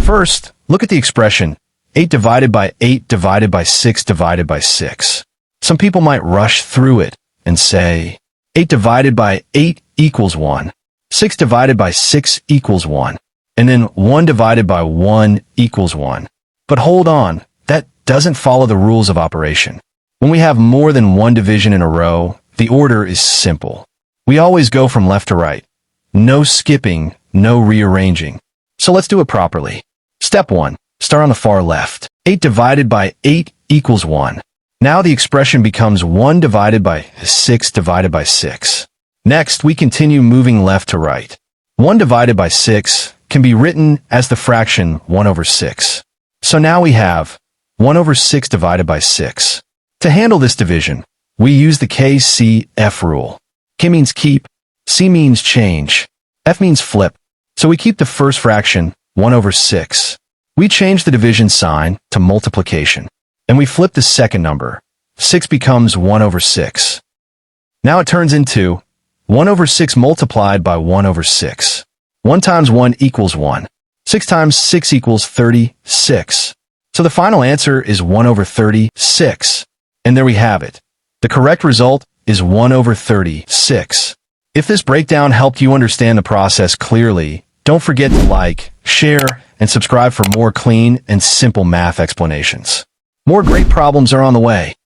First, look at the expression 8 divided by 8 divided by 6 divided by 6. Some people might rush through it and say 8 divided by 8 equals 1, 6 divided by 6 equals 1, and then 1 divided by 1 equals 1. But hold on, that doesn't follow the rules of operation. When we have more than one division in a row, the order is simple. We always go from left to right. No skipping, no rearranging. So let's do it properly. Step 1. Start on the far left. 8 divided by 8 equals 1. Now the expression becomes 1 divided by 6 divided by 6. Next, we continue moving left to right. 1 divided by 6 can be written as the fraction 1 over 6. So now we have 1 over 6 divided by 6. To handle this division, we use the KCF rule. K means keep, C means change, F means flip. So we keep the first fraction, 1 over 6. We change the division sign to multiplication, and we flip the second number. 6 becomes 1 over 6. Now it turns into 1 over 6 multiplied by 1 over 6. 1 times 1 equals 1. 6 times 6 equals 36. So the final answer is 1 over 36. And there we have it. The correct result is 1 over 36. If this breakdown helped you understand the process clearly, don't forget to like, share, and subscribe for more clean and simple math explanations. More great problems are on the way.